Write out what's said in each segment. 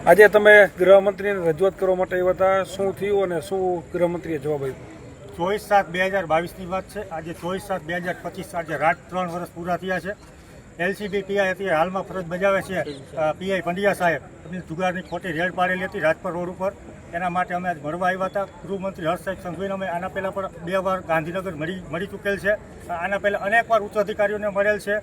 આજે તમે ગૃહમંત્રીને રજૂઆત કરવા માટે આવ્યા હતા, શું થયું અને શું ગૃહમંત્રીએ જવાબ આપ્યો? 24/7/2022ની વાત છે. આજે 24/7/2025 આજે રાત 3 વર્ષ પૂરા થયા છે. એલસીબી પીઆઈ અત્યારે હાલમાં ફરજ બજાવે છે પીઆઈ પંડ્યા સાહેબ એમની જુગારની ખોટી રેડ પાડેલી હતી રાજપર રોડ ઉપર. એના માટે અમે આજ મળવા આવ્યા હતા. ગૃહમંત્રી હર્ષ સાહેબ સંઘવીને અમે આના પહેલાં પણ 2 વાર ગાંધીનગર મળી ચૂકેલ છે. આના પહેલાં અનેક વાર ઉચ્ચ અધિકારીઓને મળેલ છે,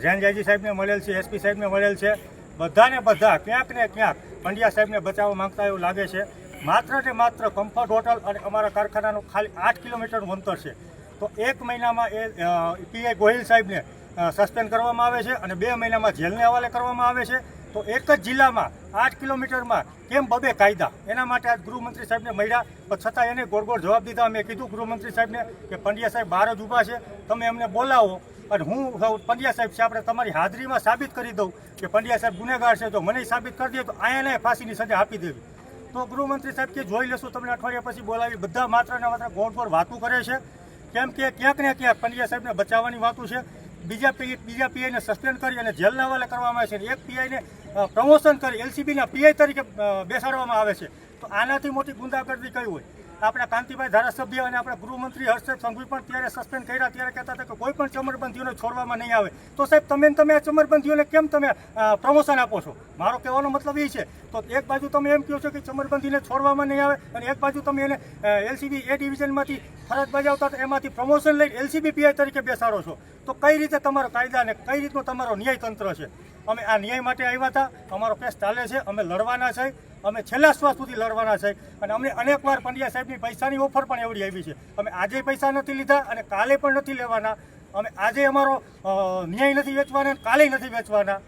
રેન્જ આઈજી સાહેબને મળેલ છે, એસપી સાહેબને મળેલ છે. બધાને બધા ક્યાંક ને ક્યાંક પંડ્યા સાહેબને બચાવવા માંગતા એવું લાગે છે. માત્ર ને માત્ર કમ્ફર્ટ હોટલ અને અમારા કારખાનાનું ખાલી 8 કિલોમીટરનું અંતર છે. તો 1 મહિનામાં એ પીઆઈ ગોહિલ સાહેબને સસ્પેન્ડ કરવામાં આવે છે અને 2 મહિનામાં જેલને હવાલે કરવામાં આવે છે. તો એક જ જિલ્લામાં 8 કિલોમીટરમાં કેમ બબે કાયદા? એના માટે આજ ગૃહમંત્રી સાહેબને મળ્યા, પણ છતાં એને ગોળ જવાબ દીધા. મેં કીધું ગૃહમંત્રી સાહેબને કે પંડ્યા સાહેબ બહાર જ ઊભા છે, તમે એમને બોલાવો અને હું પંડ્યા સાહેબ છે આપણે તમારી હાજરીમાં સાબિત કરી દઉં કે પંડ્યા સાહેબ ગુનેગાર છે. તો મને સાબિત કરી દે તો આયાને ફાંસીની સજા આપી દેવી. તો ગૃહમંત્રી સાહેબ કે જોઈ લેશું તમને અઠવાડિયા પછી બોલાવી. બધા માત્ર ને માત્ર ગોળ વાતું કરે છે, કેમ કે ક્યાંક ને ક્યાંક પંડ્યા સાહેબને બચાવવાની વાતું છે. બીજા પીઆઈને સસ્પેન્ડ કરી અને જેલના હવાલે કરવામાં આવે છે. એક પીઆઈને પ્રમોશન કરી એલસીબીના પીઆઈ તરીકે બેસાડવામાં આવે છે. તો આનાથી મોટી ગુંડાગર્દી કઈ હોય? આપણા કાંતિભાઈ ધારાસભ્ય અને આપણા ગૃહમંત્રી હર્ષ સંઘવી પણ ત્યારે સસ્પેન્ડ કર્યા ત્યારે કહેતા હતા કે કોઈ પણ ચમરબંધીઓને છોડવામાં નહીં આવે. તો સાહેબ તમે આ ચમરબંધીઓને કેમ તમે પ્રમોશન આપો છો? મારો કહેવાનો મતલબ એ છે. તો એક બાજુ તમે એમ કહો છો કે ચમરબંધીને છોડવામાં નહીં આવે અને એક બાજુ તમે એને એલસીબી એ ડિવિઝનમાંથી ફરજ બજાવતા એમાંથી પ્રમોશન લઈને એલસીબી પીઆઈ તરીકે બેસાડો છો. તો કઈ રીતે તમારો કાયદા અને કઈ રીતનો તમારો ન્યાયતંત્ર છે? અમે આ ન્યાય માટે આવ્યા હતા. અમારો કેસ ચાલે છે, અમે લડવાના છે, અમે છેલ્લા શ્વાસ સુધી લડવાના છે. અને અમને અનેક વાર પંડ્યા સાહેબની પૈસાની ઓફર પણ એવડી આવી છે. અમે આજે પૈસા નથી લીધા અને કાલે પણ નથી લેવાના. અમે આજે અમારો ન્યાય નથી વેચવાના, કાલે નથી વેચવાના.